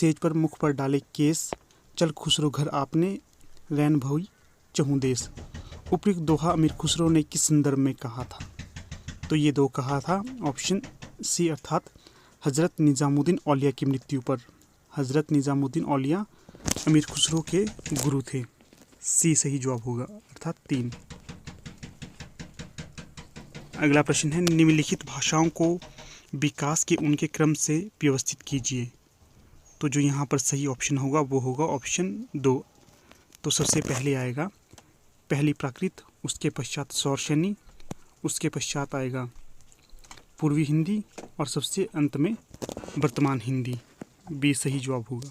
Says पर मुख पर डाले केस, चल खुसरो घर आपने, रैन भई चहु देश। उपयुक्त दोहा अमीर खुसरो ने किस संदर्भ में कहा था? तो ये दो कहा था ऑप्शन सी अर्थात हजरत निजामुद्दीन औलिया की मृत्यु पर। हजरत निजामुद्दीन औलिया अमीर खुसरो के गुरु थे। सी सही जवाब होगा अर्थात 3। अगला प्रश्न है निम्नलिखित भाषाओं को विकास के उनके क्रम से व्यवस्थित कीजिए। तो जो यहाँ पर सही ऑप्शन होगा वो होगा ऑप्शन 2। तो सबसे पहले आएगा पहली प्राकृत, उसके पश्चात सौरसेनी, उसके पश्चात आएगा पूर्वी हिंदी और सबसे अंत में वर्तमान हिंदी। बी सही जवाब होगा।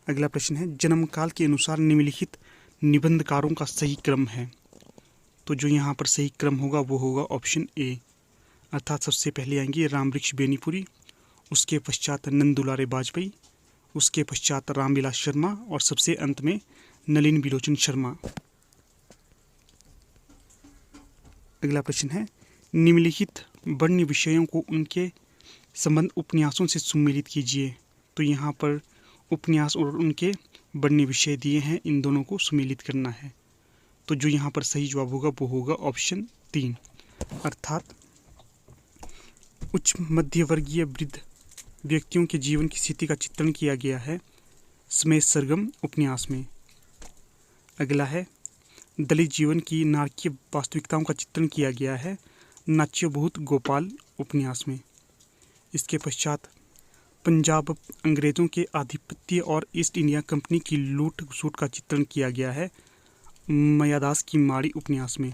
अगला प्रश्न है जन्मकाल के अनुसार निम्नलिखित निबंधकारों का सही क्रम है। तो जो यहाँ पर सही क्रम होगा वो होगा ऑप्शन ए अर्थात सबसे पहले आएंगे रामवृक्ष बेनीपुरी, उसके पश्चात नंदुलारे वाजपेयी, उसके पश्चात रामविलास शर्मा और सबसे अंत में नलिन बिलोचन शर्मा। अगला प्रश्न है निम्नलिखित वर्ण्य विषयों को उनके संबंध उपन्यासों से सम्मिलित कीजिए। तो यहाँ पर उपन्यास और उनके वर्ण्य विषय दिए हैं, इन दोनों को सम्मिलित करना है। तो जो यहाँ पर सही जवाब होगा वो होगा ऑप्शन 3 अर्थात उच्च मध्यवर्गीय वृद्ध व्यक्तियों के जीवन की स्थिति का चित्रण किया गया है समय सरगम उपन्यास में। अगला है दलित जीवन की नारकीय वास्तविकताओं का चित्रण किया गया है नाच्यभूत गोपाल उपन्यास में। इसके पश्चात पंजाब अंग्रेज़ों के आधिपत्य और ईस्ट इंडिया कंपनी की लूट खसूट का चित्रण किया गया है मयादास की माड़ी उपन्यास में।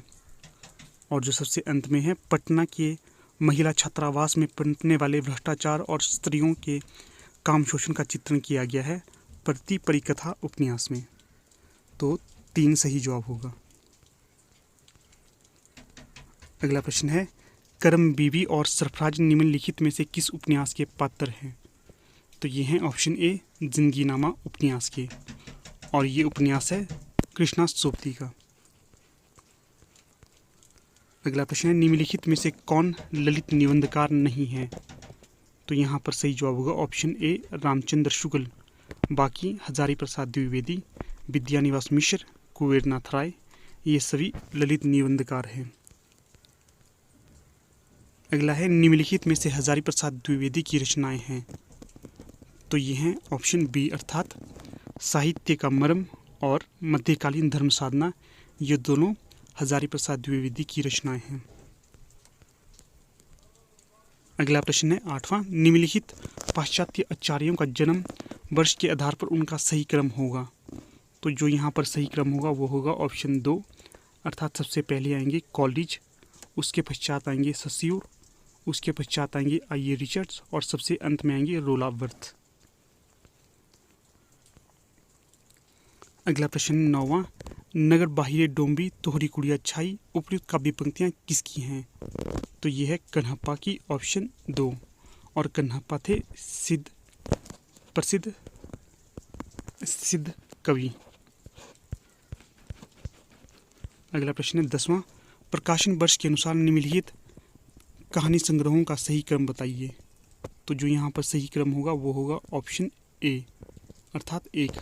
और जो सबसे अंत में है पटना के महिला छात्रावास में पनपने वाले भ्रष्टाचार और स्त्रियों के काम शोषण का चित्रण किया गया है प्रति परिकथा उपन्यास में। तो 3 सही जवाब होगा। अगला प्रश्न है करम बीबी और सरफराज निम्नलिखित में से किस उपन्यास के पात्र हैं? तो ये हैं ऑप्शन ए जिंदगीनामा उपन्यास के, और ये उपन्यास है कृष्णा सोबती का। अगला प्रश्न है निम्नलिखित में से कौन ललित निबंधकार नहीं है? तो यहाँ पर सही जवाब होगा ऑप्शन ए रामचंद्र शुक्ल, बाकी हजारी प्रसाद द्विवेदी, विद्यानिवास मिश्र, कुबेरनाथ राय, ये सभी ललित निबंधकार हैं। अगला है निम्नलिखित में से हजारी प्रसाद द्विवेदी की रचनाएं हैं। तो ये हैं ऑप्शन बी अर्थात साहित्य का मर्म और मध्यकालीन धर्म साधना, ये दोनों हजारी प्रसाद द्विवेदी की रचनाएं हैं। अगला प्रश्न है 8वां निम्नलिखित पाश्चात्य आचार्यों का जन्म वर्ष के आधार पर उनका सही क्रम होगा। तो जो यहाँ पर सही क्रम होगा वो होगा ऑप्शन 2 अर्थात सबसे पहले आएंगे कॉलेज, उसके पश्चात आएंगे सस्यूर, उसके पश्चात आएंगे आई ए रिचर्ड्स और सबसे अंत में आएंगे रोला वर्थ। अगला प्रश्न 9वां नगर बाहिरे डोंबी तोहरी कुड़िया छाई उपयुक्त काव्य पंक्तियाँ किसकी हैं? तो ये है कन्हप्पा की ऑप्शन 2, और कन्हप्पा थे प्रसिद्ध कवि। अगला प्रश्न है 10वां प्रकाशन वर्ष के अनुसार निम्नलिखित कहानी संग्रहों का सही क्रम बताइए। तो जो यहाँ पर सही क्रम होगा वो होगा ऑप्शन ए अर्थात 1।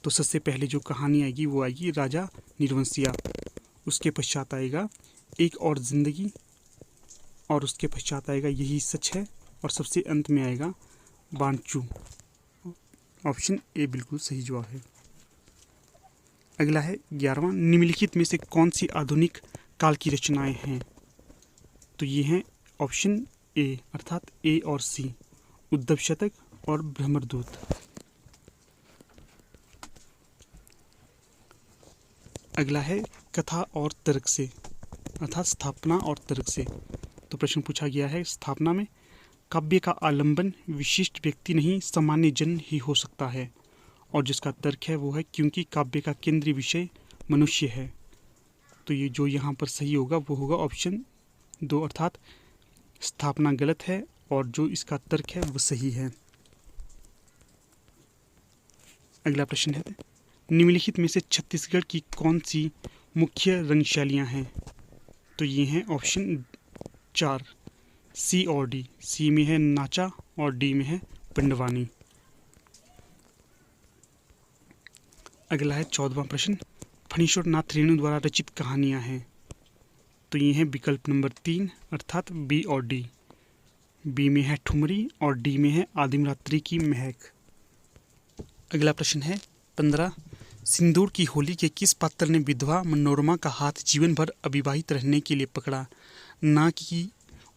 तो सबसे पहले जो कहानी आएगी वो आएगी राजा निर्वंशिया, उसके पश्चात आएगा एक और ज़िंदगी, और उसके पश्चात आएगा यही सच है, और सबसे अंत में आएगा बांचू। ऑप्शन ए बिल्कुल सही जवाब है। अगला है 11वां निम्नलिखित में से कौन सी आधुनिक काल की रचनाएं हैं? तो ये हैं ऑप्शन ए अर्थात ए और सी उद्धव शतक और भ्रमरदूत। अगला है कथा और तर्क से अर्थात स्थापना और तर्क से। तो प्रश्न पूछा गया है स्थापना में काव्य का आलंबन विशिष्ट व्यक्ति नहीं सामान्य जन ही हो सकता है, और जिसका तर्क है वो है क्योंकि काव्य का केंद्रीय विषय मनुष्य है। तो ये जो यहाँ पर सही होगा वो होगा ऑप्शन 2 अर्थात स्थापना गलत है और जो इसका तर्क है वो सही है। अगला प्रश्न है निम्नलिखित में से छत्तीसगढ़ की कौन सी मुख्य रंग शैलियाँ हैं? तो ये हैं ऑप्शन 4 सी और डी। सी में है नाचा और डी में है पंडवानी। अगला है 14वां प्रश्न, फणीश्वर नाथ रेणु द्वारा रचित कहानियां हैं। तो ये है विकल्प नंबर 3 अर्थात बी और डी। बी में है ठुमरी और डी में है आदिम रात्रि की महक। अगला प्रश्न है 15, सिंदूर की होली के किस पात्र ने विधवा मनोरमा का हाथ जीवन भर अविवाहित रहने के लिए पकड़ा, ना कि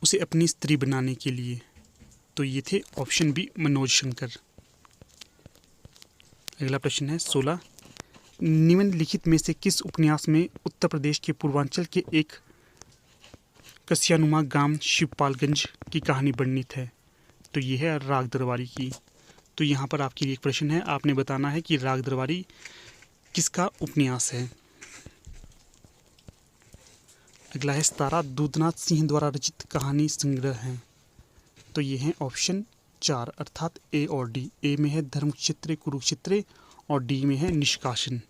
उसे अपनी स्त्री बनाने के लिए? तो ये थे ऑप्शन बी मनोज शंकर। अगला प्रश्न है 16, निम्नलिखित में से किस उपन्यास में उत्तर प्रदेश के पूर्वांचल के एक कस्यानुमा गांव शिवपालगंज की कहानी वर्णित है? तो ये है राग दरबारी की। तो यहाँ पर आपके लिए एक प्रश्न है, आपने बताना है कि राग दरबारी किसका उपन्यास है। अगला है 17, दूधनाथ सिंह द्वारा रचित कहानी संग्रह है। तो ये है ऑप्शन 4 अर्थात ए और डी। ए में है धर्मक्षेत्र कुरुक्षेत्र और डी में है निष्कासन।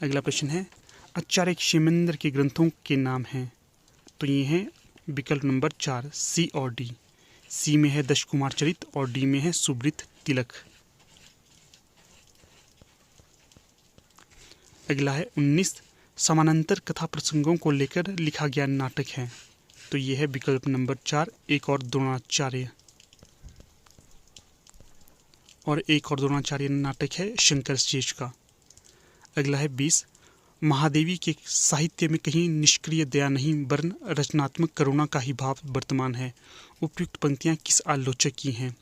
अगला प्रश्न है, आचार्य क्षेमेंद्र के ग्रंथों के नाम हैं। तो ये है विकल्प नंबर 4 सी और डी। सी में है दशकुमार चरित और डी में है सुब्रत तिलक। अगला है 19, समानांतर कथा प्रसंगों को लेकर लिखा गया नाटक है। तो ये है विकल्प नंबर 4 एक और द्रोणाचार्य। और एक और द्रोणाचार्य नाटक है शंकर श्रेष्ठ का। अगला है 20, महादेवी के साहित्य में कहीं निष्क्रिय दया नहीं वरन रचनात्मक करुणा का ही भाव वर्तमान है। उपयुक्त पंक्तियां किस आलोचक की हैं?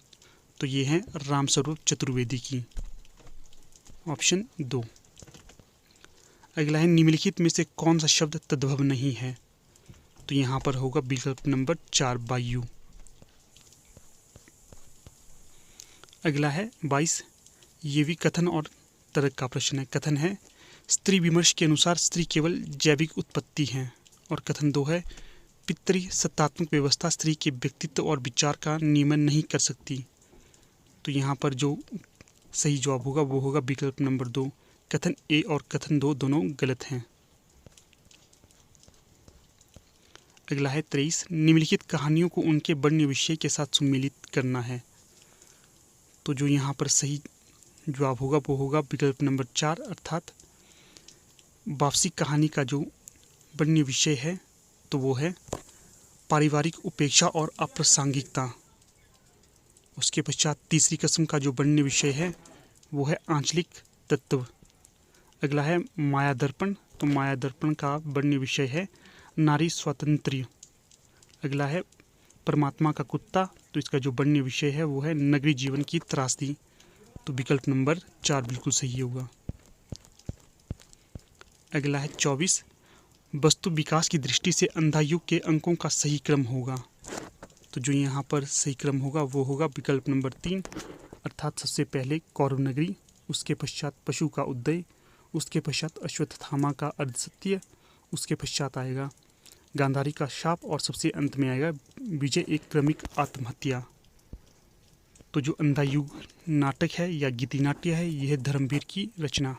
तो ये हैं रामस्वरूप चतुर्वेदी की। ऑप्शन 2। अगला है निम्नलिखित में से कौन सा शब्द तद्भव नहीं है? तो यहाँ पर होगा विकल्प नंबर 4 वायु। अगला है 22, ये भी कथन और तर्क का प्रश्न है। कथन है, स्त्री विमर्श के अनुसार स्त्री केवल जैविक उत्पत्ति है। और कथन 2 है, पितृ सत्तात्मक व्यवस्था स्त्री के व्यक्तित्व और विचार का नियमन नहीं कर सकती। तो यहाँ पर जो सही जवाब होगा वो होगा विकल्प नंबर 2। कथन ए और कथन 2 दोनों गलत हैं। अगला है 23, निम्नलिखित कहानियों को उनके वर्ण्य विषय के साथ सम्मिलित करना है। तो जो यहाँ पर सही जवाब होगा वो होगा विकल्प नंबर 4 अर्थात वापसी कहानी का जो वर्ण्य विषय है तो वो है पारिवारिक उपेक्षा और अप्रासंगिकता। उसके पश्चात तीसरी किस्म का जो वर्ण्य विषय है वो है आंचलिक तत्व। अगला है माया दर्पण। तो माया दर्पण का वर्ण्य विषय है नारी स्वातंत्र्य। अगला है परमात्मा का कुत्ता। तो इसका जो वर्ण्य विषय है वो है नगरी जीवन की त्रासदी। तो विकल्प नंबर 4 बिल्कुल सही होगा। अगला है 24, वस्तु विकास की दृष्टि से अंधा युग के अंकों का सही क्रम होगा। तो जो यहाँ पर सही क्रम होगा वो होगा विकल्प नंबर 3 अर्थात सबसे पहले कौरव नगरी, उसके पश्चात पशु का उदय, उसके पश्चात अश्वत्थामा का अर्धसत्य, उसके पश्चात आएगा गांधारी का शाप और सबसे अंत में आएगा विजय एक क्रमिक आत्महत्या। तो जो अंधा युग नाटक है या गीति नाट्य है यह धर्मवीर की रचना।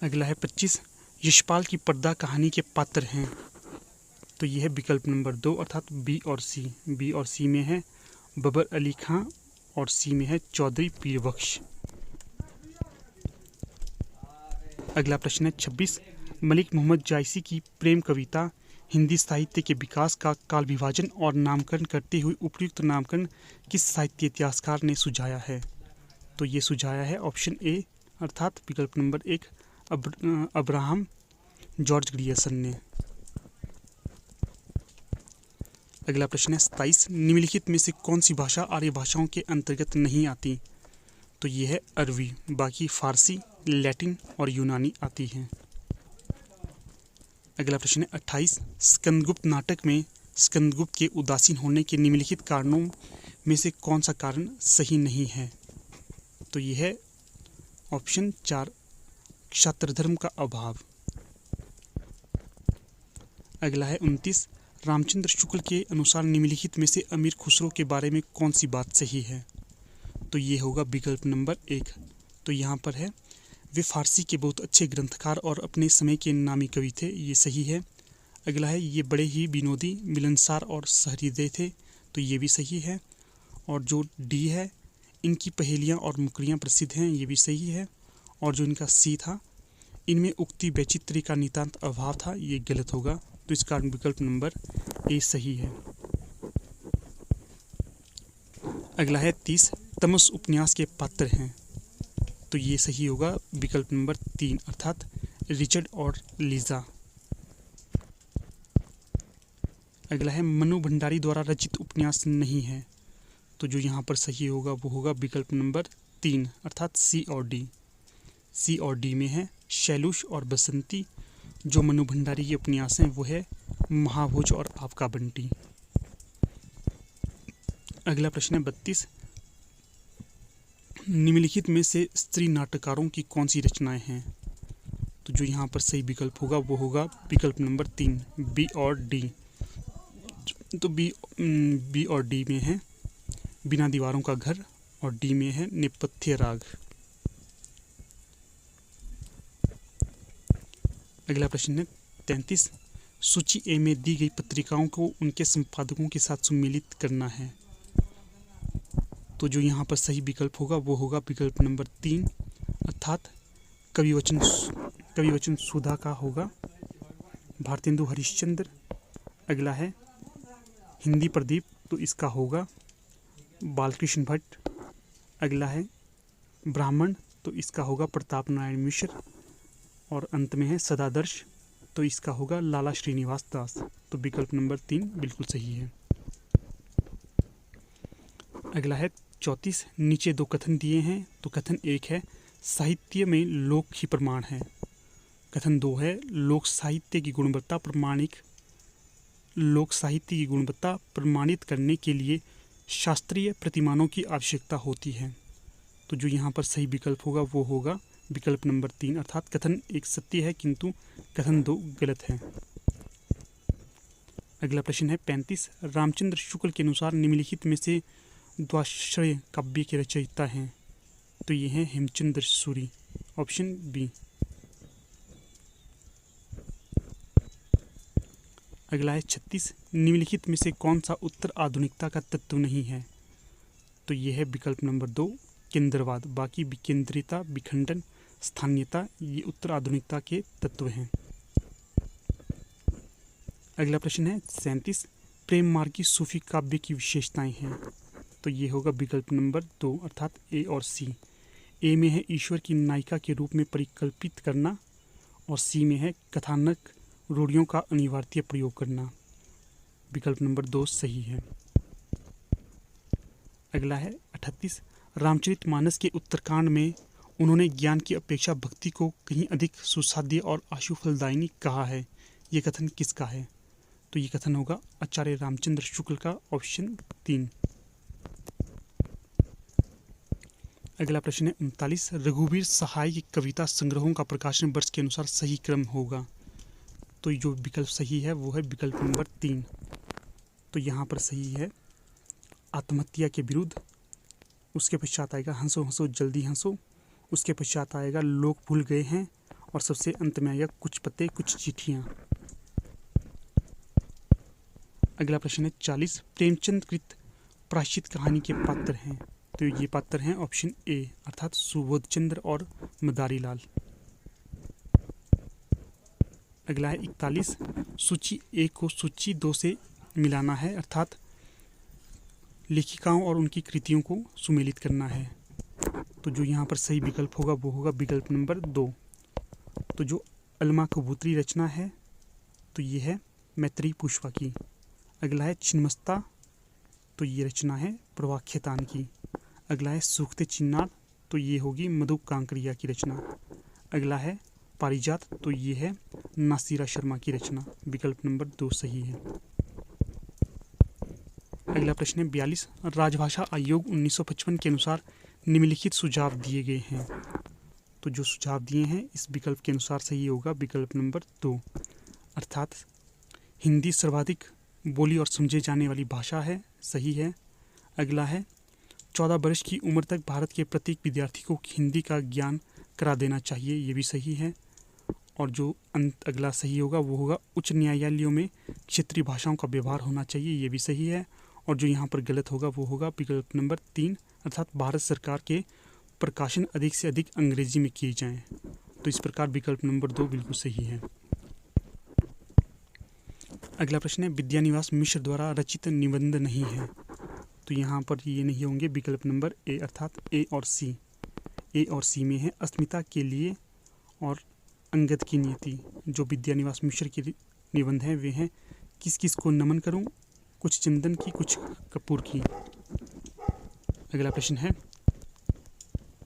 अगला है 25, यशपाल की पर्दा कहानी के पात्र हैं। तो यह है विकल्प नंबर 2 अर्थात बी और सी। बी और सी में है बबर अली खां और सी में है चौधरी पीरबख्श। अगला प्रश्न है 26, मलिक मोहम्मद जायसी की प्रेम कविता हिंदी साहित्य के विकास का काल विभाजन और नामकरण करते हुए उपयुक्त नामकरण किस साहित्य इतिहासकार ने सुझाया है? तो ये सुझाया है ऑप्शन ए अर्थात विकल्प नंबर 1 अब्राहम जॉर्ज ग्रियर्सन ने। अगला प्रश्न है 27, निम्नलिखित में से कौन सी भाषा आर्य भाषाओं के अंतर्गत नहीं आती? तो ये है अरबी, बाकी फारसी, लैटिन और यूनानी आती हैं। अगला प्रश्न है 28, स्कंदगुप्त नाटक में स्कंदगुप्त के उदासीन होने के निम्नलिखित कारणों में से कौन सा कारण सही नहीं है? तो ये है ऑप्शन 4 क्षात्र धर्म का अभाव। अगला है 29, रामचंद्र शुक्ल के अनुसार निम्नलिखित में से अमीर खुसरो के बारे में कौन सी बात सही है? तो ये होगा विकल्प नंबर 1। तो यहाँ पर है वे फारसी के बहुत अच्छे ग्रंथकार और अपने समय के नामी कवि थे, ये सही है। अगला है ये बड़े ही विनोदी, मिलनसार और सहृदय थे, तो ये भी सही है। और जो डी है, इनकी पहेलियाँ और मुकरियाँ प्रसिद्ध हैं, ये भी सही है। और जो इनका सी था, इनमें उक्ति वैचित्र्य का नितांत अभाव था, ये गलत होगा। तो इसका विकल्प नंबर ए सही है। अगला है 30, तमस उपन्यास के पात्र हैं, तो ये सही होगा विकल्प नंबर 3 अर्थात रिचर्ड और लीजा। अगला है मनु भंडारी द्वारा रचित उपन्यास नहीं है, तो जो यहाँ पर सही होगा वो होगा विकल्प नंबर 3 अर्थात सी और डी। सी और डी में है शैलुष और बसंती। जो मनु भंडारी के उपन्यास हैं वो है महाभोज और आपका बंटी। अगला प्रश्न है 32, निम्नलिखित में से स्त्री नाटककारों की कौन सी रचनाएं हैं, तो जो यहाँ पर सही विकल्प होगा वो होगा विकल्प नंबर 3 बी और डी। तो बी और डी में है बिना दीवारों का घर और डी में है नेपथ्य राग। अगला प्रश्न है 33, सूची ए में दी गई पत्रिकाओं को उनके संपादकों के साथ सम्मिलित करना है, तो जो यहाँ पर सही विकल्प होगा वो होगा विकल्प नंबर 3 अर्थात कविवचन सुधा का होगा भारतेंदु हरिश्चंद्र। अगला है हिंदी प्रदीप, तो इसका होगा बालकृष्ण भट्ट। अगला है ब्राह्मण, तो इसका होगा प्रताप नारायण मिश्र। और अंत में है सदादर्श, तो इसका होगा लाला श्रीनिवास दास। तो विकल्प नंबर 3 बिल्कुल सही है। अगला है 34, नीचे दो कथन दिए हैं, तो कथन 1 है साहित्य में लोक ही प्रमाण है। कथन 2 है लोक साहित्य की गुणवत्ता प्रमाणित करने के लिए शास्त्रीय प्रतिमानों की आवश्यकता होती है, तो जो यहाँ पर सही विकल्प होगा वो होगा विकल्प नंबर 3 अर्थात कथन 1 सत्य है किंतु कथन 2 गलत है। अगला प्रश्न है 35, रामचंद्र शुक्ल के अनुसार निम्नलिखित में से द्वाश्रय काव्य के रचयिता हैं, तो ये हैं हेमचंद्र सूरी, ऑप्शन बी। अगला है 36, निम्नलिखित में से कौन सा उत्तर आधुनिकता का तत्व नहीं है, तो ये है विकल्प नंबर 2 केंद्रवाद। बाकी विकेंद्रिता, विखंडन, स्थानीयता ये उत्तर आधुनिकता के तत्व हैं। अगला प्रश्न है 37, प्रेम मार्गी सूफी काव्य की विशेषताएं हैं, तो ये होगा विकल्प नंबर 2 अर्थात ए और सी। ए में है ईश्वर की नायिका के रूप में परिकल्पित करना और सी में है कथानक रूढ़ियों का अनिवार्य प्रयोग करना। विकल्प नंबर 2 सही है। अगला है 38, रामचरितमानस के उत्तरकांड में उन्होंने ज्ञान की अपेक्षा भक्ति को कहीं अधिक सुसाध्य और आशुफलदायिनी कहा है, ये कथन किसका है, तो ये कथन होगा आचार्य रामचंद्र शुक्ल का, ऑप्शन 3। अगला प्रश्न है 39, रघुवीर सहाय की कविता संग्रहों का प्रकाशन वर्ष के अनुसार सही क्रम होगा, तो जो विकल्प सही है वो है विकल्प नंबर 3। तो यहाँ पर सही है आत्महत्या के विरुद्ध, उसके पश्चात आएगा हंसो हंसो जल्दी हंसो, उसके पश्चात आएगा लोग भूल गए हैं और सबसे अंत में आएगा कुछ पत्ते कुछ चिट्ठियाँ। अगला प्रश्न है 40, प्रेमचंद कृत प्रायश्चित कहानी के पात्र हैं, तो ये पात्र हैं ऑप्शन ए अर्थात सुबोध चंद्र और मदारीलाल। अगला है 41, सूची ए को सूची 2 से मिलाना है अर्थात लेखिकाओं और उनकी कृतियों को सुमेलित करना है, तो जो यहाँ पर सही विकल्प होगा वो होगा विकल्प नंबर 2। तो जो अलमा कबूतरी रचना है तो ये है मैत्री पुष्पा की। अगला है छिन्नमस्ता, तो ये रचना है प्रवाख्यतान की। अगला है सूखते चिन्नार, तो ये होगी मधु कांकरिया की रचना। अगला है पारिजात, तो ये है नासिरा शर्मा की रचना। विकल्प नंबर 2 सही है। अगला प्रश्न है 42, राजभाषा आयोग 1955 के अनुसार निम्नलिखित सुझाव दिए गए हैं, तो जो सुझाव दिए हैं इस विकल्प के अनुसार सही होगा विकल्प नंबर 2 अर्थात हिंदी सर्वाधिक बोली और समझे जाने वाली भाषा है, सही है। अगला है 14 वर्ष की उम्र तक भारत के प्रत्येक विद्यार्थी को हिंदी का ज्ञान करा देना चाहिए, ये भी सही है। और जो अगला सही होगा वो होगा उच्च न्यायालयों में क्षेत्रीय भाषाओं का व्यवहार होना चाहिए, ये भी सही है। और जो यहाँ पर गलत होगा वो होगा विकल्प नंबर 3, अर्थात भारत सरकार के प्रकाशन अधिक से अधिक अंग्रेजी में किए जाएं। तो इस प्रकार विकल्प नंबर 2 बिल्कुल सही है। अगला प्रश्न है विद्यानिवास मिश्र द्वारा रचित निबंध नहीं है। तो यहाँ पर ये नहीं होंगे विकल्प नंबर ए, अर्थात ए और सी। ए और सी में है अस्मिता के लिए और अंगद की नीति। जो विद्यानिवास मिश्र के निबंध हैं वे हैं किस किस को नमन करूं, कुछ चंदन की कुछ कपूर की। अगला प्रश्न है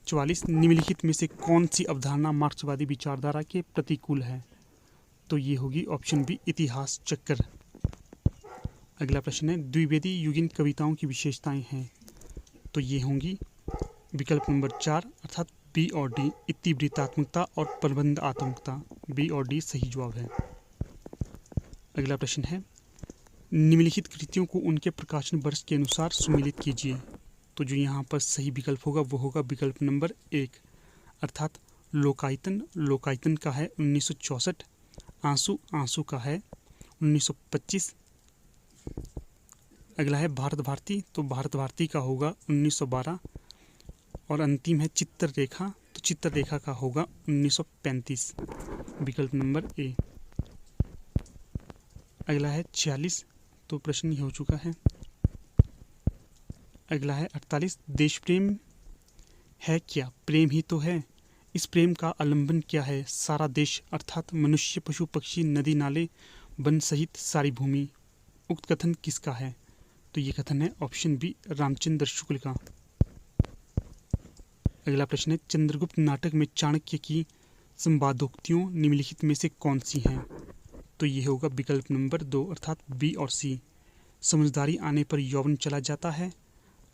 44, निम्नलिखित में से कौन सी अवधारणा मार्क्सवादी विचारधारा के प्रतिकूल है। तो ये होगी ऑप्शन बी, इतिहास चक्र। अगला प्रश्न है द्विवेदी युगीन कविताओं की विशेषताएं हैं। तो ये होंगी विकल्प नंबर 4, अर्थात बी और डी, इतिवृत्तात्मकता और प्रबंधात्मकता। बी और डी सही जवाब है। अगला प्रश्न है निम्नलिखित कृतियों को उनके प्रकाशन वर्ष के अनुसार सुमेलित कीजिए। तो जो यहाँ पर सही विकल्प होगा वो होगा विकल्प नंबर 1, अर्थात लोकायतन। लोकायतन का है 1964, आंसू आंसू का है 1925। अगला है भारत भारती। तो भारत भारती का होगा 1912 और अंतिम है चित्ररेखा। तो चित्ररेखा का होगा 1935, विकल्प नंबर ए। अगला है 46, तो प्रश्न ही हो चुका है। अगला है 48, देश प्रेम है क्या, प्रेम ही तो है, इस प्रेम का आलंबन क्या है, सारा देश अर्थात मनुष्य पशु पक्षी नदी नाले वन सहित सारी भूमि। उक्त कथन किसका है। तो ये कथन है ऑप्शन बी, रामचंद्र शुक्ल का। अगला प्रश्न है चंद्रगुप्त नाटक में चाणक्य की संवादोक्तियों निम्नलिखित में से कौन सी हैं। तो ये होगा विकल्प नंबर 2, अर्थात बी और सी। समझदारी आने पर यौवन चला जाता है।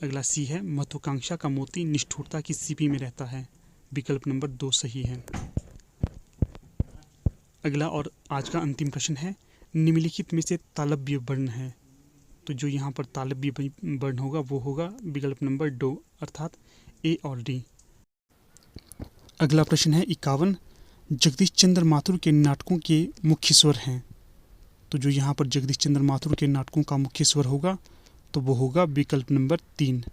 अगला सी है महत्वाकांक्षा का मोती निष्ठुरता की सीपी में रहता है। विकल्प नंबर 2 सही है। अगला और आज का अंतिम प्रश्न है निम्नलिखित में से तालव्य वर्ण है। तो जो यहाँ पर तालव्य वर्ण होगा वो होगा विकल्प नंबर 2, अर्थात ए और डी। अगला प्रश्न है 51, जगदीश चंद्र माथुर के नाटकों के मुख्य स्वर हैं। तो जो यहाँ पर जगदीश चंद्र माथुर के नाटकों का मुख्य स्वर होगा तो वो होगा विकल्प नंबर 3,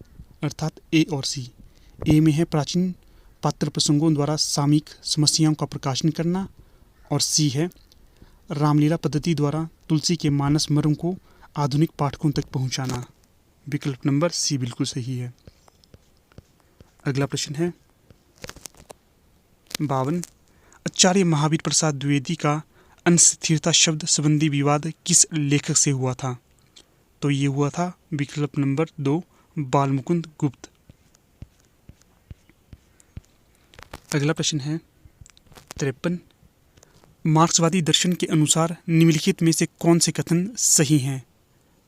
अर्थात ए और सी। ए में है प्राचीन पात्र प्रसंगों द्वारा सामयिक समस्याओं का प्रकाशन करना और सी है रामलीला पद्धति द्वारा तुलसी के मानस मर्म को आधुनिक पाठकों तक पहुंचाना। विकल्प नंबर सी बिल्कुल सही है। अगला प्रश्न है 52, आचार्य महावीर प्रसाद द्विवेदी का अस्थिरता शब्द संबंधी विवाद किस लेखक से हुआ था। तो ये हुआ था विकल्प नंबर 2, बालमुकुंद गुप्त। अगला प्रश्न है 53, मार्क्सवादी दर्शन के अनुसार निम्नलिखित में से कौन से कथन सही हैं।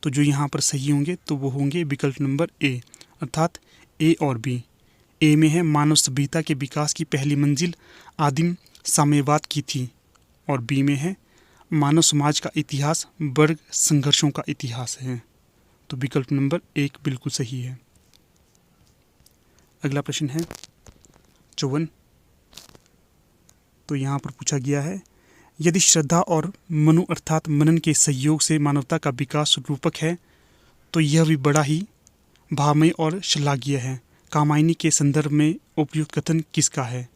तो जो यहाँ पर सही होंगे तो वो होंगे विकल्प नंबर ए, अर्थात ए और बी। ए में है मानव सभ्यता के विकास की पहली मंजिल आदिम साम्यवाद की थी और बी में है मानव समाज का इतिहास वर्ग संघर्षों का इतिहास है। तो विकल्प नंबर 1 बिल्कुल सही है। अगला प्रश्न है 54, तो यहाँ पर पूछा गया है यदि श्रद्धा और मनु अर्थात मनन के सहयोग से मानवता का विकास रूपक है तो यह भी बड़ा ही भावमय और श्लाघनीय है। कामायनी के संदर्भ में उपयुक्त कथन किसका है।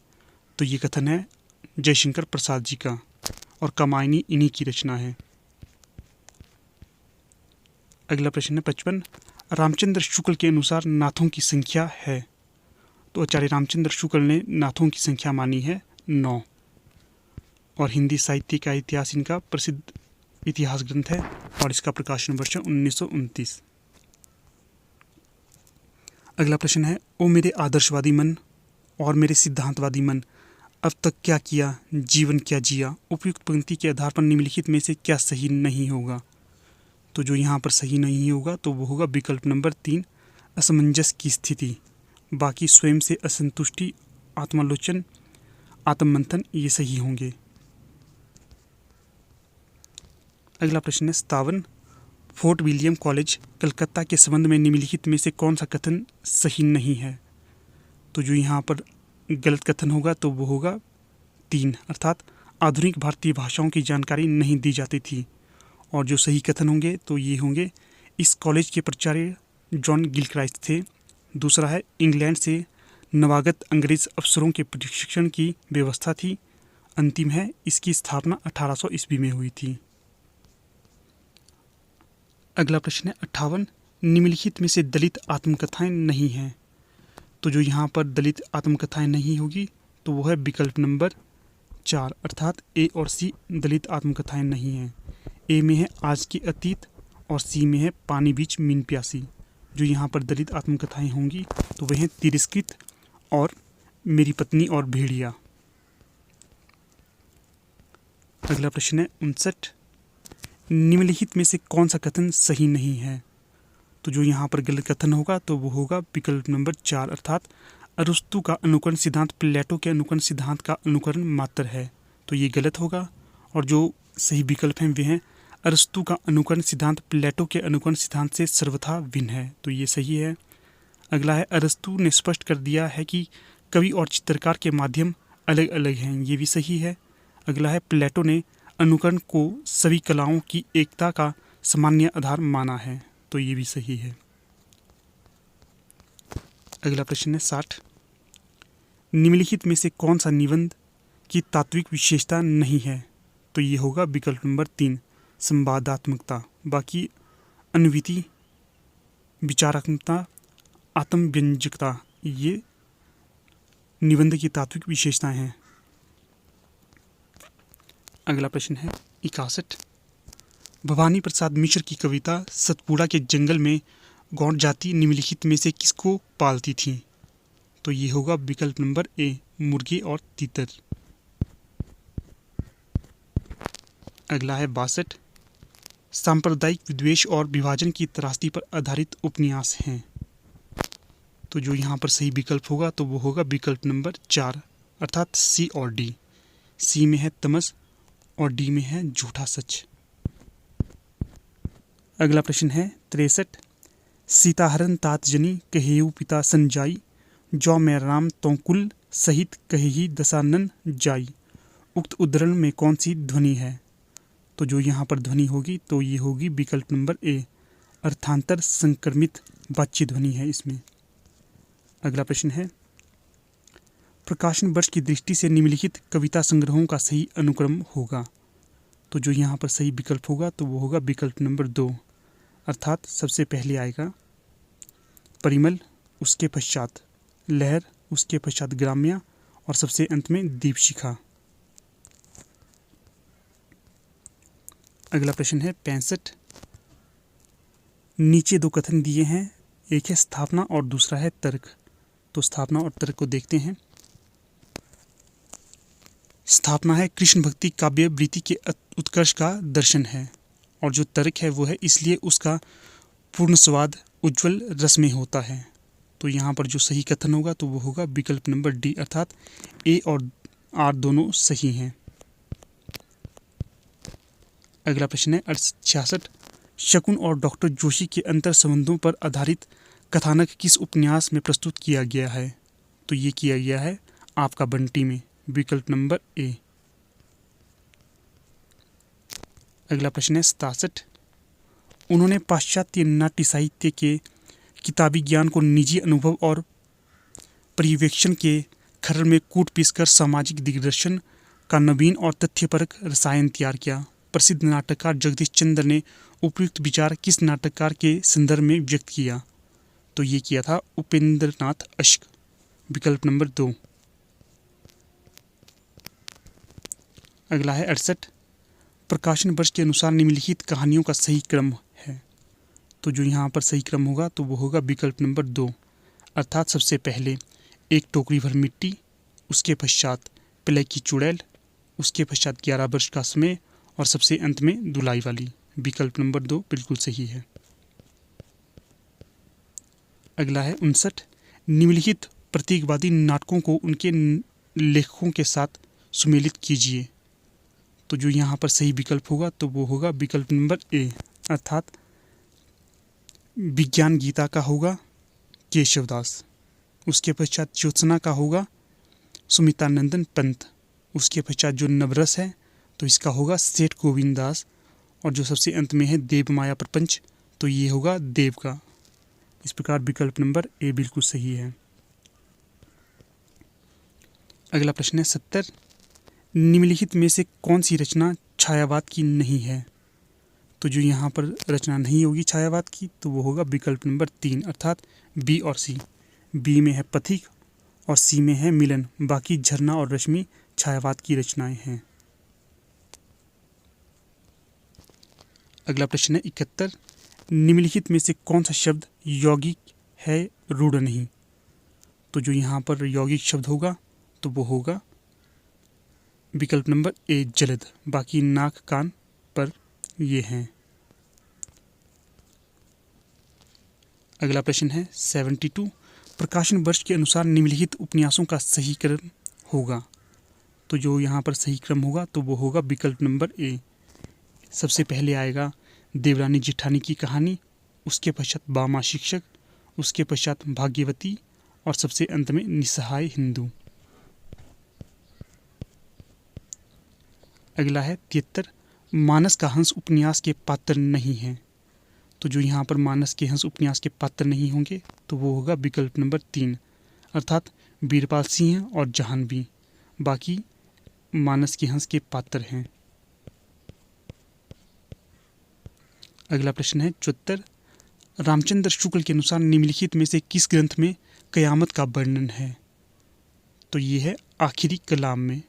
तो ये कथन है जयशंकर प्रसाद जी का और कामायनी इन्हीं की रचना है। अगला प्रश्न है 55, रामचंद्र शुक्ल के अनुसार नाथों की संख्या है। तो आचार्य रामचंद्र शुक्ल ने नाथों की संख्या मानी है 9 और हिंदी साहित्य का इतिहास इनका प्रसिद्ध इतिहास ग्रंथ है और इसका प्रकाशन वर्ष 1929। अगला प्रश्न है ओ मेरे आदर्शवादी मन और मेरे सिद्धांतवादी मन, अब तक क्या किया, जीवन क्या जिया। उपयुक्त पंक्ति के आधार पर निम्नलिखित में से क्या सही नहीं होगा। तो जो यहाँ पर सही नहीं होगा तो वो होगा विकल्प नंबर 3, असमंजस की स्थिति। बाकी स्वयं से असंतुष्टि, आत्मालोचन, आत्ममंथन ये सही होंगे। अगला प्रश्न है 57, फोर्ट विलियम कॉलेज कलकत्ता के संबंध में निम्नलिखित में से कौन सा कथन सही नहीं है। तो जो यहाँ पर गलत कथन होगा तो वो होगा 3, अर्थात आधुनिक भारतीय भाषाओं की जानकारी नहीं दी जाती थी। और जो सही कथन होंगे तो ये होंगे, इस कॉलेज के प्राचार्य जॉन गिलक्राइस्ट थे। दूसरा है, इंग्लैंड से नवागत अंग्रेज अफसरों के प्रशिक्षण की व्यवस्था थी। अंतिम है, इसकी स्थापना 1800 ईस्वी में हुई थी। अगला प्रश्न है 58, निम्नलिखित में से दलित आत्मकथाएं नहीं हैं। तो जो यहाँ पर दलित आत्मकथाएं नहीं होगी तो वो है विकल्प नंबर 4, अर्थात ए और सी दलित आत्मकथाएं नहीं हैं। ए में है आज के अतीत और सी में है पानी बीच मीन प्यासी। जो यहाँ पर दलित आत्मकथाएं होंगी तो वह हैं तिरस्कृत और मेरी पत्नी और भेड़िया। अगला प्रश्न है 59, निम्नलिखित में से कौन सा कथन सही नहीं है। तो जो यहाँ पर गलत कथन होगा तो वो होगा विकल्प नंबर 4, अर्थात अरस्तु का अनुकरण सिद्धांत प्लेटो के अनुकरण सिद्धांत का अनुकरण मात्र है। तो ये गलत होगा। और जो सही विकल्प हैं वे हैं, अरस्तु का अनुकरण सिद्धांत प्लेटो के अनुकरण सिद्धांत से सर्वथा भिन्न है। तो ये सही है। अगला है, अरस्तु ने स्पष्ट कर दिया है कि कवि और चित्रकार के माध्यम अलग अलग हैं। ये भी सही है। अगला है, प्लेटो ने अनुकरण को सभी कलाओं की एकता का सामान्य आधार माना है। तो ये भी सही है। अगला प्रश्न है 60, निम्नलिखित में से कौन सा निबंध की तात्विक विशेषता नहीं है। तो ये होगा विकल्प नंबर 3, संवादात्मकता। बाकी अनुवीति, विचारात्मकता, आत्मव्यंजकता ये निबंध की तात्विक विशेषताएं हैं। अगला प्रश्न है 61, भवानी प्रसाद मिश्र की कविता सतपुड़ा के जंगल में गौड़ जाति निम्नलिखित में से किसको पालती थी। तो ये होगा विकल्प नंबर ए, मुर्गे और तीतर। अगला है 62, सांप्रदायिक विद्वेष और विभाजन की त्रासदी पर आधारित उपन्यास हैं। तो जो यहाँ पर सही विकल्प होगा तो वो होगा विकल्प नंबर 4, अर्थात सी और डी। सी में है तमस और डी में है झूठा सच। अगला प्रश्न है 63, सीताहरण तात जनी कहेऊ पिता संजाई, जो मैं राम तोकुल सहित कहेही दशानन जाई। उक्त उद्धरण में कौन सी ध्वनि है। तो जो यहाँ पर ध्वनि होगी तो ये होगी विकल्प नंबर ए, अर्थांतर संक्रमित वाच्य ध्वनि है इसमें। अगला प्रश्न है, प्रकाशन वर्ष की दृष्टि से निम्नलिखित कविता संग्रहों का सही अनुक्रम होगा। तो जो यहाँ पर सही विकल्प होगा तो वो होगा विकल्प नंबर 2, अर्थात सबसे पहले आएगा परिमल, उसके पश्चात लहर, उसके पश्चात ग्राम्या और सबसे अंत में दीपशिखा। अगला प्रश्न है 65, नीचे दो कथन दिए हैं, एक है स्थापना और दूसरा है तर्क। तो स्थापना और तर्क को देखते हैं। स्थापना है कृष्ण भक्ति काव्य वृत्ति के उत्कर्ष का दर्शन है, और जो तर्क है वो है इसलिए उसका पूर्ण स्वाद उज्ज्वल रस में होता है। तो यहाँ पर जो सही कथन होगा तो वो होगा विकल्प नंबर डी, अर्थात ए और आर दोनों सही हैं। अगला प्रश्न है 66, शकुन और डॉक्टर जोशी के अंतर संबंधों पर आधारित कथानक किस उपन्यास में प्रस्तुत किया गया है। तो ये किया गया है आपका बंटी में, विकल्प नंबर ए। अगला प्रश्न है 67, उन्होंने पाश्चात्य नाट्य साहित्य के किताबी ज्ञान को निजी अनुभव और पर्यवेक्षण के खरल में कूट पीसकर सामाजिक दिग्दर्शन का नवीन और तथ्यपरक रसायन तैयार किया। प्रसिद्ध नाटककार जगदीश चंद्र ने उपयुक्त विचार किस नाटककार के संदर्भ में व्यक्त किया। तो ये किया था उपेंद्रनाथ अश्क, विकल्प नंबर 2। अगला है 68, प्रकाशन वर्ष के अनुसार निम्नलिखित कहानियों का सही क्रम है। तो जो यहाँ पर सही क्रम होगा तो वो होगा विकल्प नंबर 2, अर्थात सबसे पहले एक टोकरी भर मिट्टी, उसके पश्चात प्ले की चुड़ैल, उसके पश्चात 11 वर्ष का समय और सबसे अंत में दुलाई वाली। विकल्प नंबर 2 बिल्कुल सही है। अगला है 59, निम्नलिखित प्रतीकवादी नाटकों को उनके लेखकों के साथ सुमेलित कीजिए। तो जो यहाँ पर सही विकल्प होगा तो वो होगा विकल्प नंबर ए, अर्थात विज्ञान गीता का होगा केशवदास, उसके पश्चात ज्योत्सना का होगा सुमिता नंदन पंत, उसके पश्चात जो नवरस है तो इसका होगा सेठ गोविंद दास, और जो सबसे अंत में है देव माया प्रपंच तो ये होगा देव का। इस प्रकार विकल्प नंबर ए बिल्कुल सही है। अगला प्रश्न है 70, निम्नलिखित में से कौन सी रचना छायावाद की नहीं है? तो जो यहाँ पर रचना नहीं होगी छायावाद की तो वो होगा विकल्प नंबर 3 अर्थात बी और सी। बी में है पथिक और सी में है मिलन, बाकी झरना और रश्मि छायावाद की रचनाएं हैं। अगला प्रश्न है 71, निम्नलिखित में से कौन सा शब्द यौगिक है रूढ़ नहीं? तो जो यहाँ पर यौगिक शब्द होगा तो वो होगा विकल्प नंबर ए जलद, बाकी नाक कान पर ये हैं। अगला प्रश्न है 72, प्रकाशन वर्ष के अनुसार निम्नलिखित उपन्यासों का सही क्रम होगा? तो जो यहाँ पर सही क्रम होगा तो वो होगा विकल्प नंबर ए। सबसे पहले आएगा देवरानी जेठानी की कहानी, उसके पश्चात बामा शिक्षक, उसके पश्चात भाग्यवती और सबसे अंत में निस्सहाय हिंदू। अगला है 73, मानस का हंस उपन्यास के पात्र नहीं है। तो जो यहाँ पर मानस के हंस उपन्यास के पात्र नहीं होंगे तो वो होगा विकल्प नंबर 3 अर्थात बीरपाल सिंह और जहानवी, बाकी मानस के हंस के पात्र हैं। अगला प्रश्न है 74, रामचंद्र शुक्ल के अनुसार निम्नलिखित में से किस ग्रंथ में कयामत का वर्णन है? तो ये है आखिरी कलाम में।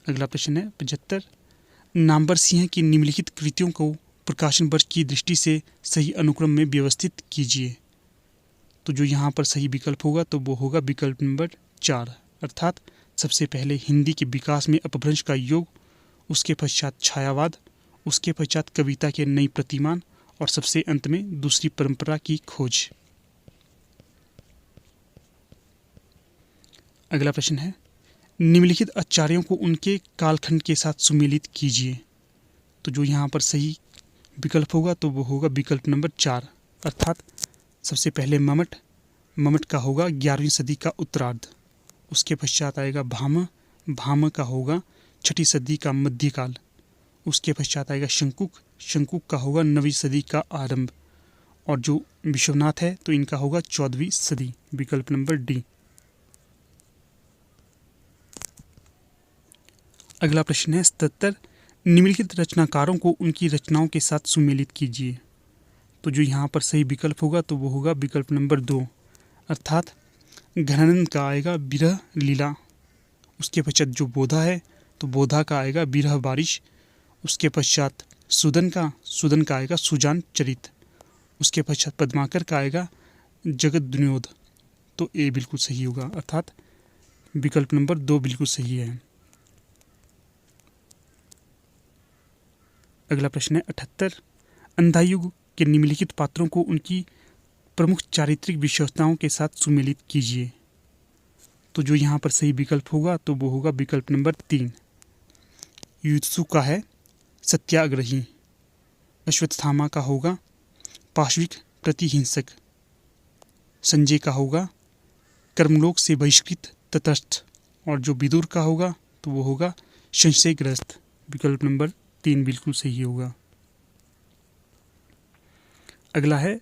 अगला प्रश्न है 75, नामवर सिंह की निम्नलिखित कृतियों को प्रकाशन वर्ष की दृष्टि से सही अनुक्रम में व्यवस्थित कीजिए। तो जो यहाँ पर सही विकल्प होगा तो वो होगा विकल्प नंबर 4 अर्थात सबसे पहले हिंदी के विकास में अपभ्रंश का योग, उसके पश्चात छायावाद, उसके पश्चात कविता के नई प्रतिमान और सबसे अंत में दूसरी परंपरा की खोज। अगला प्रश्न है, निम्नलिखित आचार्यों को उनके कालखंड के साथ सुमेलित कीजिए। तो जो यहाँ पर सही विकल्प होगा तो वो होगा विकल्प नंबर 4 अर्थात सबसे पहले ममट का होगा 11वीं सदी का उत्तरार्ध, उसके पश्चात आएगा भाम का होगा 6ठी सदी का मध्यकाल, उसके पश्चात आएगा शंकुक का होगा 9वीं सदी का आरंभ, और जो विश्वनाथ है तो इनका होगा 14वीं सदी, विकल्प नंबर डी। अगला प्रश्न है 77, निम्नलिखित रचनाकारों को उनकी रचनाओं के साथ सुमेलित कीजिए। तो जो यहाँ पर सही विकल्प होगा तो वो होगा विकल्प नंबर 2 अर्थात घनानंद का आएगा विरह लीला, उसके पश्चात जो बोधा है तो बोधा का आएगा विरह बारिश, उसके पश्चात सुदन का आएगा सुजान चरित, उसके पश्चात पद्माकर का आएगा जगत दुनियोध। तो ए बिल्कुल सही होगा अर्थात विकल्प नंबर 2 बिल्कुल सही है। अगला प्रश्न है 78, अंधायुग के निम्नलिखित पात्रों को उनकी प्रमुख चारित्रिक विशेषताओं के साथ सुमेलित कीजिए। तो जो यहाँ पर सही विकल्प होगा तो वो होगा विकल्प नंबर 3 युत्सु का है सत्याग्रही, अश्वत्थामा का होगा पाशविक प्रतिहिंसक, संजय का होगा कर्मलोक से बहिष्कृत तटस्थ, और जो विदुर का होगा तो वो होगा संशयग्रस्त, विकल्प नंबर 3 बिल्कुल सही होगा। अगला है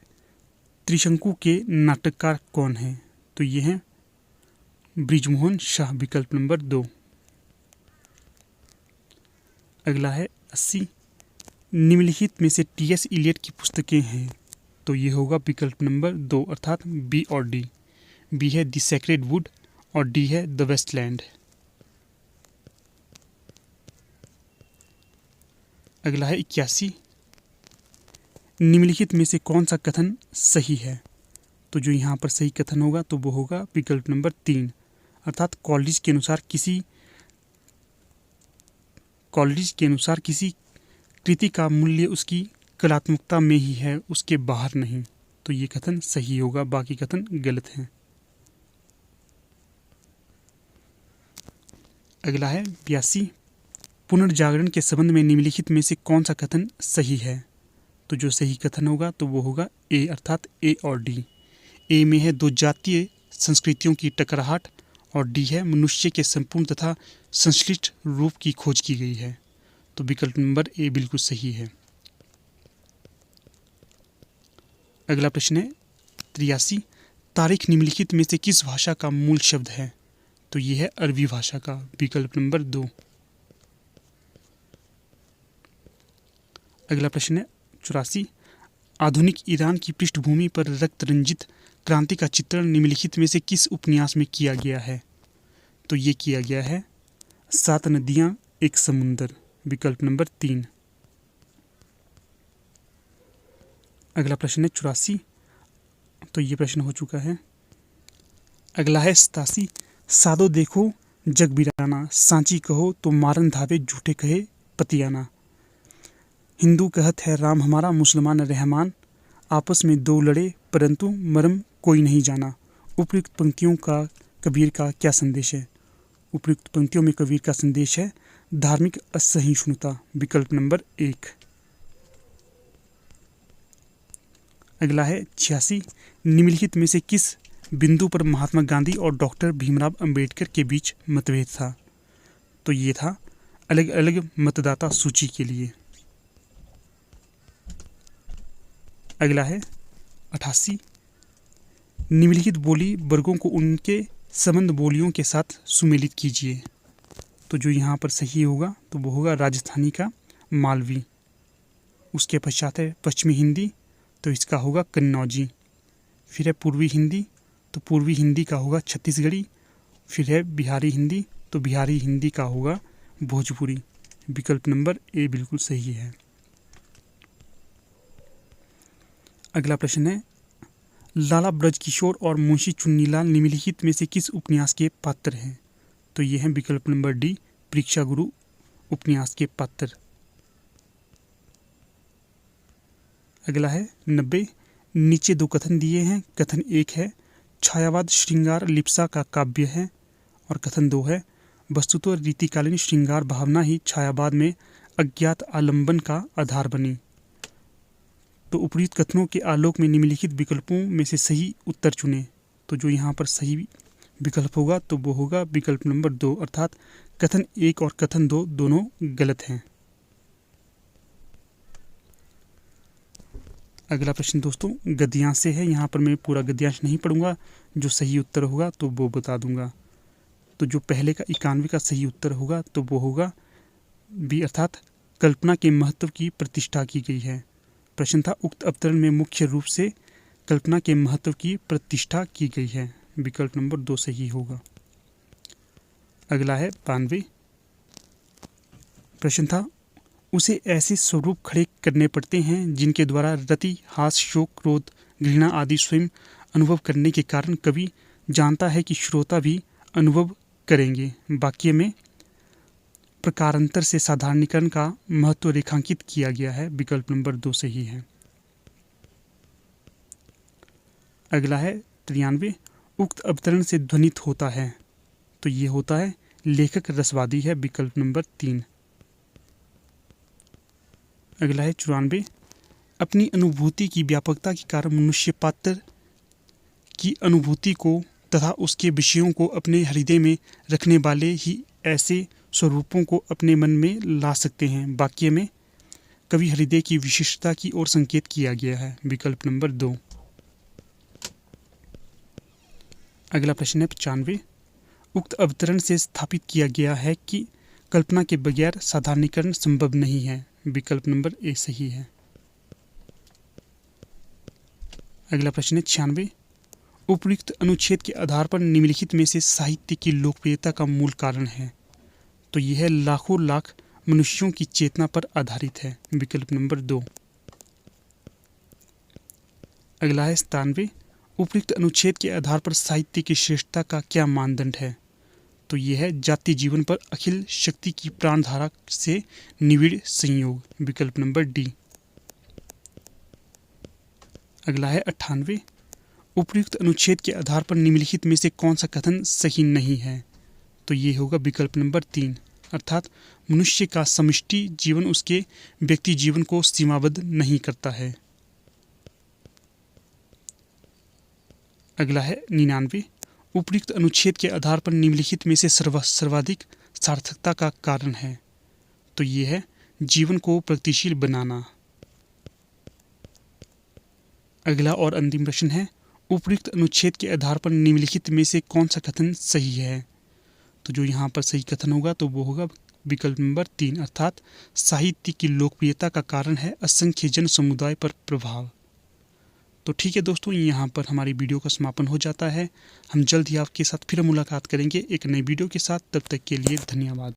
त्रिशंकु के नाटककार कौन है? तो ये हैं बृजमोहन शाह, विकल्प नंबर 2। अगला है 80, निम्नलिखित में से टी.एस. इलियट की पुस्तकें हैं। तो ये होगा विकल्प नंबर 2 अर्थात बी और डी। बी है द सेक्रेड वुड और डी है द वेस्टलैंड। अगला है 81, निम्नलिखित में से कौन सा कथन सही है? तो जो यहाँ पर सही कथन होगा तो वो होगा विकल्प नंबर 3 अर्थात कॉलेज के अनुसार किसी कृति का मूल्य उसकी कलात्मकता में ही है, उसके बाहर नहीं। तो ये कथन सही होगा, बाकी कथन गलत हैं। अगला है 82, पुनर्जागरण के संबंध में निम्नलिखित में से कौन सा कथन सही है? तो जो सही कथन होगा तो वो होगा ए अर्थात ए और डी। ए में है दो जातीय संस्कृतियों की टकराहट और डी है मनुष्य के संपूर्ण तथा संश्लिष्ट रूप की खोज की गई है। तो विकल्प नंबर ए बिल्कुल सही है। अगला प्रश्न है 83, तारीख निम्नलिखित में से किस भाषा का मूल शब्द है? तो ये है अरबी भाषा का, विकल्प नंबर 2। अगला प्रश्न है 84, आधुनिक ईरान की पृष्ठभूमि पर रक्त रंजित क्रांति का चित्रण निम्नलिखित में से किस उपन्यास में किया गया है? तो ये किया गया है 7 नदियां एक समुंदर, विकल्प नंबर 3। अगला प्रश्न है 84, तो ये प्रश्न हो चुका है। अगला है 87, सादो देखो जग बिराना, सांची कहो तो मारन धावे झूठे कहे पतियाना। हिंदू कहत है राम हमारा, मुसलमान रहमान, आपस में दो लड़े परंतु मर्म कोई नहीं जाना। उपयुक्त पंक्तियों का कबीर का क्या संदेश है? उपयुक्त पंक्तियों में कबीर का संदेश है धार्मिक असहिष्णुता, विकल्प नंबर 1। अगला है 86, निम्नलिखित में से किस बिंदु पर महात्मा गांधी और डॉक्टर भीमराव अंबेडकर के बीच मतभेद था? तो ये था अलग अलग मतदाता सूची के लिए। अगला है 88, निम्नलिखित बोली वर्गों को उनके संबंध बोलियों के साथ सुमेलित कीजिए। तो जो यहाँ पर सही होगा तो वो होगा राजस्थानी का मालवी। उसके पश्चात है पश्चिमी हिंदी, तो इसका होगा कन्नौजी। फिर है पूर्वी हिंदी, तो पूर्वी हिंदी का होगा छत्तीसगढ़ी। फिर है बिहारी हिंदी, तो बिहारी हिंदी का होगा भोजपुरी, विकल्प नंबर ए बिल्कुल सही है। अगला प्रश्न है लाला ब्रजकिशोर और मुंशी चुन्नीलाल निम्नलिखित में से किस उपन्यास के पात्र हैं? तो ये हैं विकल्प नंबर डी परीक्षा गुरु उपन्यास के पात्र। अगला है 90, नीचे दो कथन दिए हैं। कथन 1 है छायावाद श्रृंगार लिप्सा का काव्य है, और कथन 2 है वस्तुतः रीतिकालीन श्रृंगार भावना ही छायावाद में अज्ञात आलंबन का आधार बनी। तो उपयुक्त कथनों के आलोक में निम्नलिखित विकल्पों में से सही उत्तर चुनें। तो जो यहाँ पर सही विकल्प होगा तो वो होगा विकल्प नंबर 2, अर्थात कथन 1 और कथन 2 दोनों गलत हैं। अगला प्रश्न दोस्तों गद्यांश से है। यहाँ पर मैं पूरा गद्यांश नहीं पढ़ूंगा, जो सही उत्तर होगा तो वो बता दूंगा। तो जो पहले का 91 का सही उत्तर होगा तो वो होगा बी, अर्थात कल्पना के महत्व की प्रतिष्ठा की गई है। प्रश्न था उक्त अवतरण में मुख्य रूप से कल्पना के महत्व की प्रतिष्ठा की गई है, विकल्प नंबर 2 सही होगा। अगला है 92, प्रश्न था उसे ऐसे स्वरूप खड़े करने पड़ते हैं जिनके द्वारा रति हास शोक क्रोध घृणा आदि स्वयं अनुभव करने के कारण कवि जानता है कि श्रोता भी अनुभव करेंगे। वाक्य में प्रकारांतर से साधारणीकरण का महत्व रेखांकित किया गया है, विकल्प नंबर 2 सही है। अगला है 93, उक्त अवतरण से ध्वनित होता है। तो ये होता है लेखक रसवादी है, विकल्प नंबर 3। अगला है 94, अपनी अनुभूति की व्यापकता के कारण मनुष्य पात्र की अनुभूति को तथा उसके विषयों को अपने हृदय में रखने वाले ही ऐसे स्वरूपों को अपने मन में ला सकते हैं। वाक्य में कवि हृदय की विशिष्टता की ओर संकेत किया गया है, विकल्प नंबर 2। अगला प्रश्न है 95, उक्त अवतरण से स्थापित किया गया है कि कल्पना के बगैर साधारणीकरण संभव नहीं है, विकल्प नंबर ए सही है। अगला प्रश्न है 96, उपयुक्त अनुच्छेद के आधार पर निम्नलिखित में से साहित्य की लोकप्रियता का मूल कारण है। तो यह है लाखों लाख मनुष्यों की चेतना पर आधारित है, विकल्प नंबर 2। अगला है 97, उपयुक्त अनुच्छेद के आधार पर साहित्य की श्रेष्ठता का क्या मानदंड है? तो यह है जातीय जीवन पर अखिल शक्ति की प्राणधारा से निविड़ संयोग, विकल्प नंबर डी। अगला है 98, उपयुक्त अनुच्छेद के आधार पर निम्नलिखित में से कौन सा कथन सही नहीं है? तो ये होगा विकल्प नंबर 3, अर्थात मनुष्य का समष्टि जीवन उसके व्यक्ति जीवन को सीमाबद्ध नहीं करता है। अगला है 99, उपयुक्त अनुच्छेद के आधार पर निम्नलिखित में से सर्वाधिक सार्थकता का कारण है? तो ये है जीवन को प्रगतिशील बनाना। अगला और अंतिम प्रश्न है, उपयुक्त अनुच्छेद के आधार पर निम्नलिखित में से कौन सा कथन सही है? तो जो यहाँ पर सही कथन होगा तो वो होगा विकल्प नंबर 3, अर्थात साहित्य की लोकप्रियता का कारण है असंख्य जन समुदाय पर प्रभाव। तो ठीक है दोस्तों, यहाँ पर हमारी वीडियो का समापन हो जाता है। हम जल्द ही आपके साथ फिर मुलाकात करेंगे एक नई वीडियो के साथ। तब तक के लिए धन्यवाद।